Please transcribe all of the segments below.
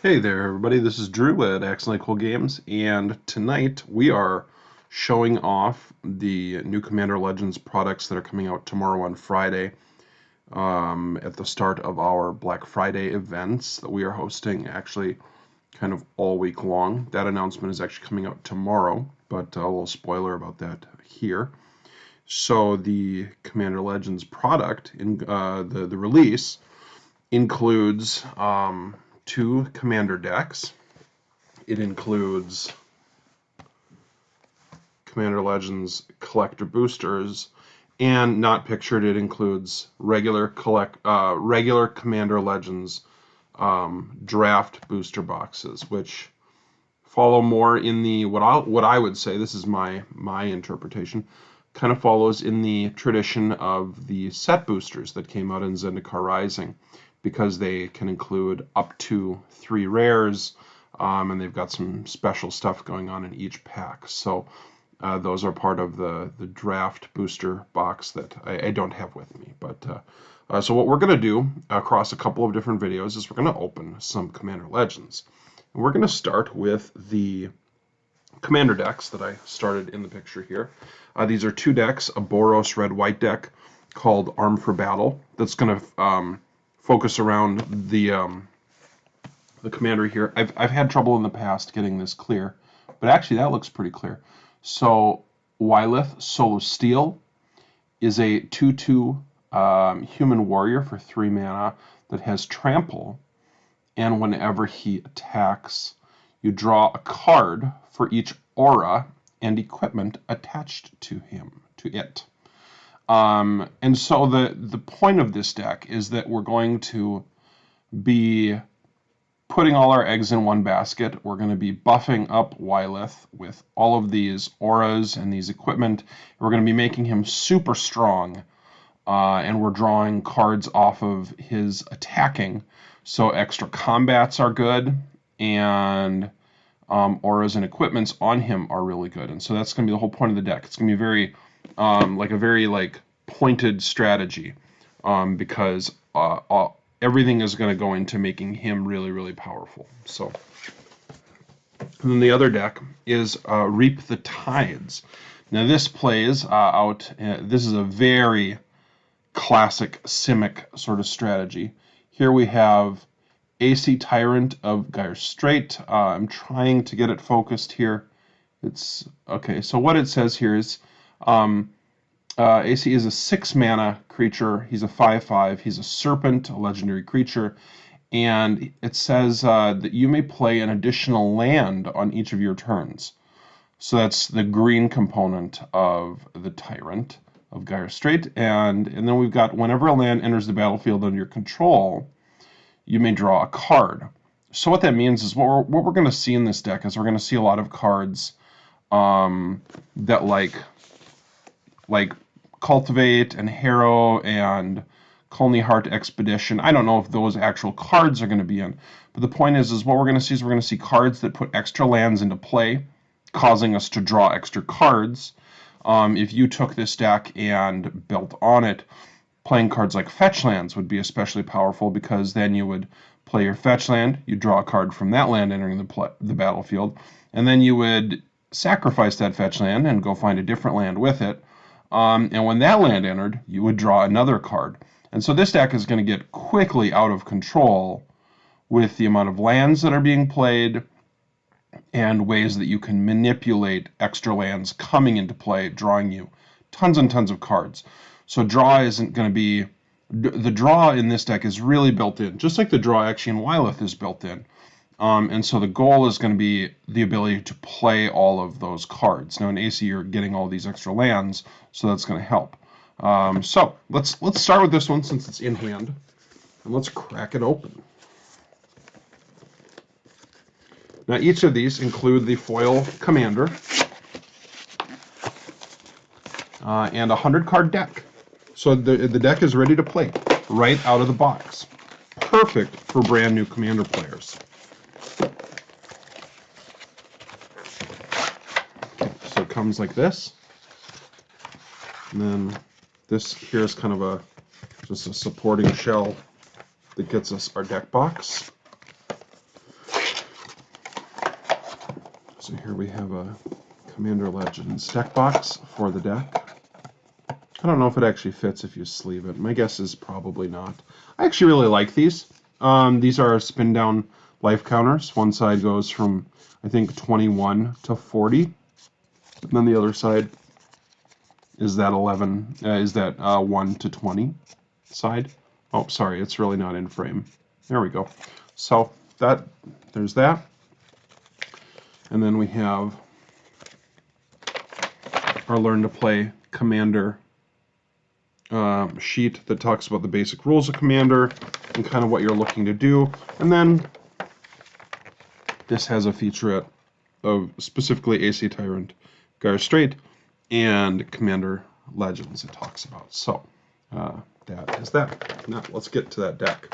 Hey there, everybody. This is Drew at Accidentally Cool Games, and tonight we are showing off the new Commander Legends products that are coming out tomorrow on Friday at the start of our Black Friday events that we are hosting actually kind of all week long. That announcement is actually coming out tomorrow, but a little spoiler about that here. So the Commander Legends product in the release includes two commander decks. It includes Commander Legends collector boosters, and not pictured, it includes regular Commander Legends draft booster boxes, which follow more in the what I would say, this is my interpretation, kind of follows in the tradition of the set boosters that came out in Zendikar Rising, because they can include up to 3 rares, and they've got some special stuff going on in each pack. So those are part of the draft booster box that I don't have with me. But so what we're going to do across a couple of different videos is we're going to open some Commander Legends. And we're going to start with the commander decks that I started in the picture here. These are 2 decks, a Boros red-white deck called Arm for Battle that's going to focus around the commander here. I've had trouble in the past getting this clear, but actually that looks pretty clear. So Wylith Soul of Steel is a 2/2 human warrior for 3 mana that has trample, and whenever he attacks, you draw a card for each aura and equipment attached to it. And so the point of this deck is that we're going to be putting all our eggs in one basket. We're going to be buffing up Wylith with all of these auras and these equipment. We're going to be making him super strong, and we're drawing cards off of his attacking. So extra combats are good, and auras and equipments on him are really good. And so that's going to be the whole point of the deck. It's going to be very very pointed strategy, because everything is going to go into making him really, really powerful. So, and then the other deck is Reap the Tides. Now this plays out. This is a very classic Simic sort of strategy. Here we have Aesi Tyrant of Gyre Straight. I'm trying to get it focused here. It's okay. So what it says here is Aesi is a 6 mana creature. He's a 5/5. He's a serpent, a legendary creature. And it says that you may play an additional land on each of your turns. So that's the green component of the Tyrant of Gyre Straight. And then we've got whenever a land enters the battlefield under your control, you may draw a card. So what that means is what we're going to see in this deck is we're going to see a lot of cards that like Cultivate and Harrow and Colney Heart Expedition. I don't know if those actual cards are going to be in, but the point is what we're going to see is we're going to see cards that put extra lands into play, causing us to draw extra cards. If you took this deck and built on it, playing cards like fetch lands would be especially powerful, because then you would play your fetch land, you draw a card from that land entering the battlefield, and then you would sacrifice that fetch land and go find a different land with it. And when that land entered, you would draw another card. And so this deck is going to get quickly out of control with the amount of lands that are being played and ways that you can manipulate extra lands coming into play, drawing you tons and tons of cards. So draw isn't going to be... The draw in this deck is really built in, just like the draw actually in Wylith is built in. And so the goal is going to be the ability to play all of those cards. Now in Aesi you're getting all these extra lands, so that's going to help. So let's start with this one since it's in hand, and let's crack it open. Now each of these include the foil commander and a 100-card deck. So the deck is ready to play right out of the box. Perfect for brand new commander players. So it comes like this, and then this here is kind of just a supporting shell that gets us our deck box. So here we have a Commander Legends deck box for the deck. I don't know if it actually fits if you sleeve it. My guess is probably not. I actually really like these. These are spin down life counters. One side goes from, I think, 21 to 40. And then the other side is that 1 to 20 side. Oh, sorry, it's really not in frame. There we go. So there's that. And then we have our Learn to Play Commander sheet that talks about the basic rules of Commander and kind of what you're looking to do. And then this has a featurette of specifically Aesi Tyrant Gyre Straight and Commander Legends it talks about. So that is that. Now let's get to that deck.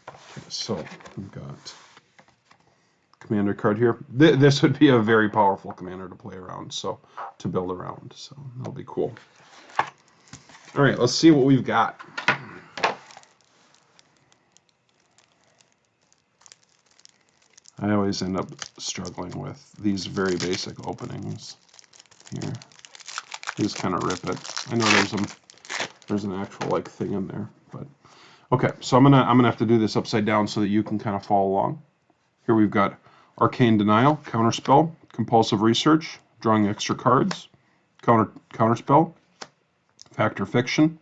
Okay, so we've got Commander card here. This would be a very powerful commander to play around, so to build around. So that'll be cool. All right, let's see what we've got. I always end up struggling with these very basic openings here. You just kind of rip it. I know there's an actual like thing in there, but okay. So I'm gonna have to do this upside down so that you can kind of follow along. Here we've got Arcane Denial, Counterspell, Compulsive Research, drawing extra cards, Counterspell, Factor Fiction,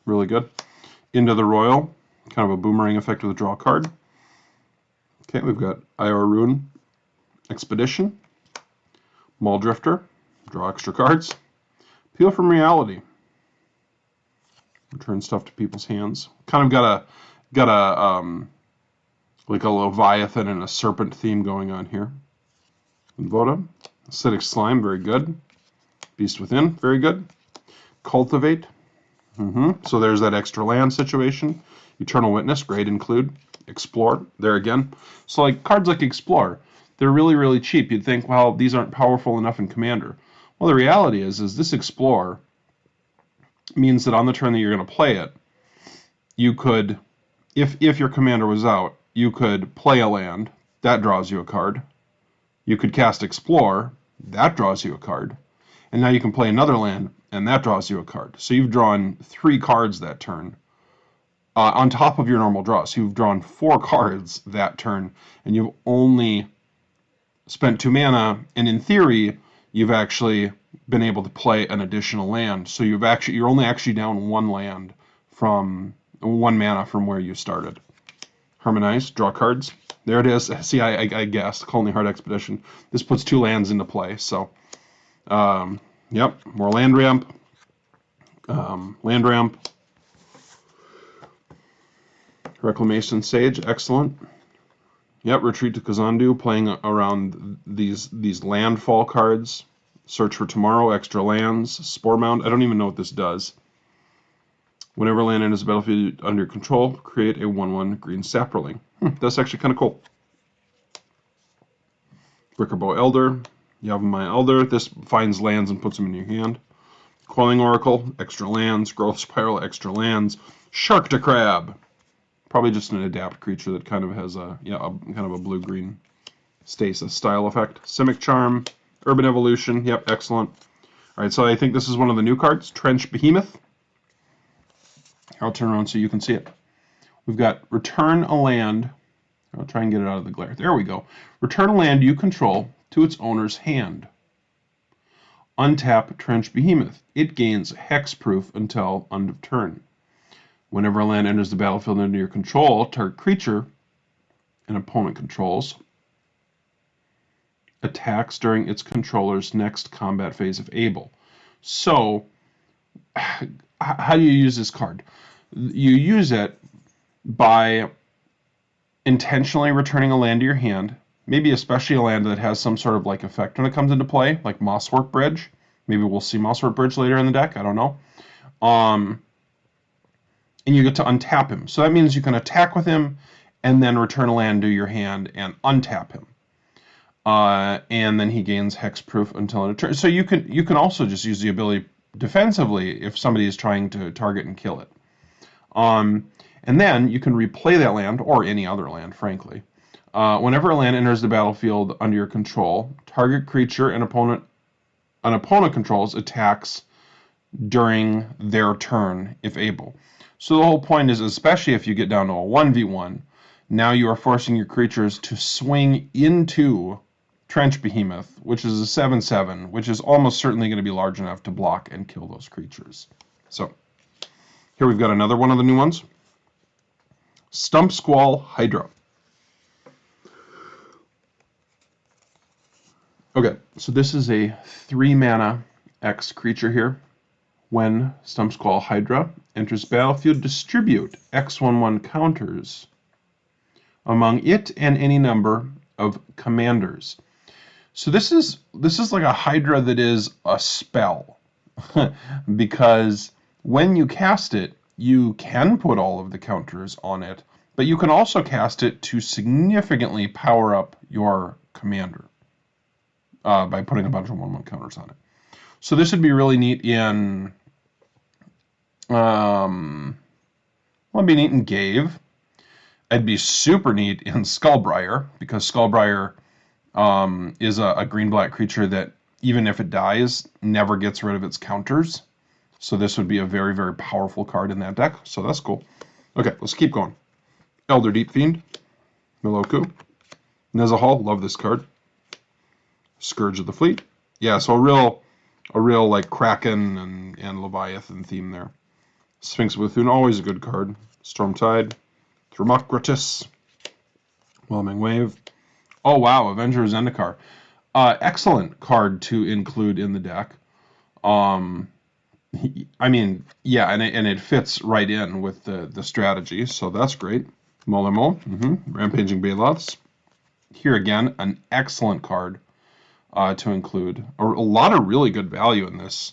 really good. Into the Royal, kind of a boomerang effect with a draw card. Okay, we've got IR Rune, Expedition, Maul Drifter, draw extra cards. Peel from Reality, return stuff to people's hands. Kind of got a like a Leviathan and a Serpent theme going on here. Voda, Acidic Slime, very good. Beast Within, very good. Cultivate. So there's that extra land situation. Eternal Witness, great include. Explore, there again. So like cards like Explore, they're really, really cheap. You'd think, well, these aren't powerful enough in Commander. Well, the reality is this Explore means that on the turn that you're going to play it, you could, if your commander was out, you could play a land, that draws you a card. You could cast Explore, that draws you a card. And now you can play another land, and that draws you a card. So you've drawn 3 cards that turn on top of your normal draw. So you've drawn 4 cards that turn, and you've only spent 2 mana, and in theory, you've actually been able to play an additional land. So you're only actually down 1 land from 1 mana from where you started. Harmonize, draw cards. There it is. See, I guessed. Colony Heart Expedition. This puts 2 lands into play. So, yep, more land ramp. Land ramp. Reclamation Sage, excellent. Yep, Retreat to Kazandu, playing around these landfall cards. Search for Tomorrow, extra lands. Spore Mound, I don't even know what this does. Whenever land enters the battlefield under control, create a 1/1 green sapling. That's actually kind of cool. Brickerbow Elder, Yavimaya Elder. This finds lands and puts them in your hand. Quelling Oracle, extra lands. Growth Spiral, extra lands. Shark to Crab, probably just an adapt creature that kind of has a kind of a blue-green stasis style effect. Simic Charm, Urban Evolution. Yep, excellent. All right, so I think this is one of the new cards. Trench Behemoth. I'll turn around so you can see it. We've got return a land. I'll try and get it out of the glare. There we go. Return a land you control to its owner's hand. Untap Trench Behemoth. It gains hexproof until end of turn. Whenever a land enters the battlefield under your control, target creature an opponent controls attacks during its controller's next combat phase if able. So, how do you use this card? You use it by intentionally returning a land to your hand, maybe especially a land that has some sort of like effect when it comes into play, like Mosswork Bridge. Maybe we'll see Mosswork Bridge later in the deck, I don't know. And you get to untap him. So that means you can attack with him and then return a land to your hand and untap him. And then he gains hexproof until end of turn. So you can also just use the ability defensively if somebody is trying to target and kill it. And then you can replay that land, or any other land, frankly, Whenever a land enters the battlefield under your control, target creature an opponent controls attacks during their turn, if able. So the whole point is, especially if you get down to a 1v1, now you are forcing your creatures to swing into Trench Behemoth, which is a 7/7, which is almost certainly going to be large enough to block and kill those creatures. So here we've got another one of the new ones. Stump Squall Hydra. Okay, so this is a 3-mana X creature here. When Stump Squall Hydra enters battlefield, distribute X/1/1 counters among it and any number of commanders. So this is like a Hydra that is a spell, because when you cast it, you can put all of the counters on it, but you can also cast it to significantly power up your commander by putting a bunch of 1/1 counters on it. So this would be really neat in, it'd be neat in Gave. It'd be super neat in Skullbriar, because Skullbriar is a green-black creature that, even if it dies, never gets rid of its counters. So this would be a very, very powerful card in that deck. So that's cool. Okay, let's keep going. Elder Deep Fiend, Miloku, Nezahal, love this card. Scourge of the Fleet. Yeah, so a real like Kraken and Leviathan theme there. Sphinx of Bethune, always a good card. Stormtide, Thermocritus, Whelming Wave. Oh wow, Avenger of Zendikar. Excellent card to include in the deck. I mean, yeah, and it fits right in with the strategy, so that's great. Molemo, Rampaging Baloths. Here again, an excellent card to include. A lot of really good value in this,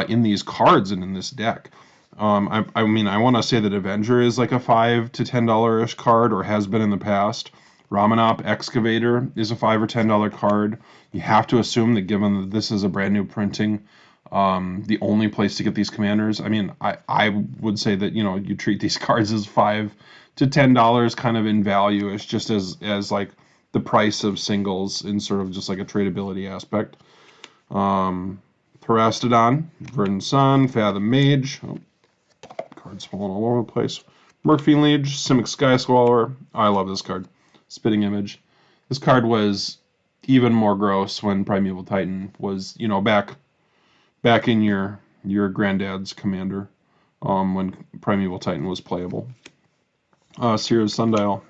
in these cards and in this deck. I mean, I want to say that Avenger is like a $5 to $10-ish card, or has been in the past. Ramanop Excavator is a $5 or $10 card. You have to assume that, given that this is a brand new printing, the only place to get these commanders, I mean, I would say that, you know, you treat these cards as $5 to $10 kind of in value. It's just as like the price of singles in sort of just like a tradability aspect. Terastodon, Verdant Sun, Fathom Mage. Oh, cards falling all over the place. Murkfiend Liege, Simic Sky Swallower. I love this card. Spitting Image. This card was even more gross when Primeval Titan was, you know, back in your granddad's commander, when Primeval Titan was playable. Seer's Sundial.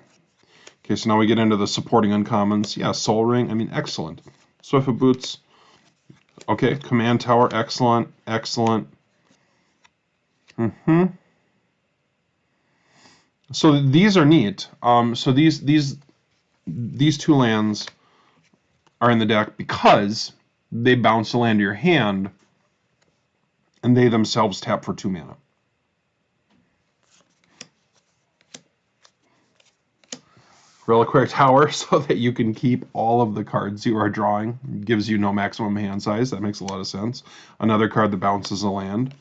Okay, so now we get into the supporting uncommons. Yeah, Soul Ring, I mean, excellent. Swift of Boots. Okay, Command Tower, excellent, excellent. So these are neat. So these two lands are in the deck because they bounce a land to your hand, and they themselves tap for 2 mana. Reliquary Tower, so that you can keep all of the cards you are drawing. Gives you no maximum hand size. That makes a lot of sense. Another card that bounces a land.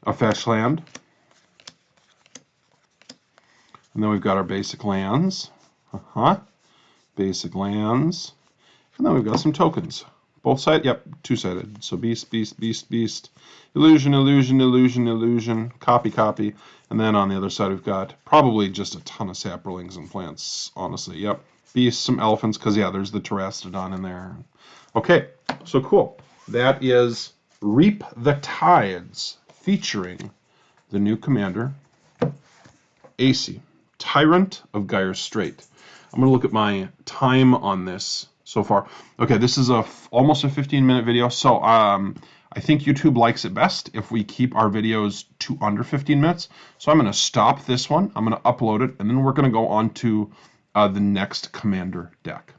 A fetch land. And then we've got our basic lands. Basic lands. And then we've got some tokens. Both sides? Yep, two-sided. So beast, beast, beast, beast. Illusion, illusion, illusion, illusion. Copy, copy. And then on the other side we've got probably just a ton of saplings and plants, honestly. Yep. Beasts, some elephants, because, yeah, there's the Terastodon in there. Okay, so cool. That is Reap the Tides, featuring the new commander, Aesi, Tyrant of Gyre Straight. I'm going to look at my time on this so far. Okay, this is almost a 15-minute video, so I think YouTube likes it best if we keep our videos to under 15 minutes. So I'm going to stop this one, I'm going to upload it, and then we're going to go on to the next commander deck.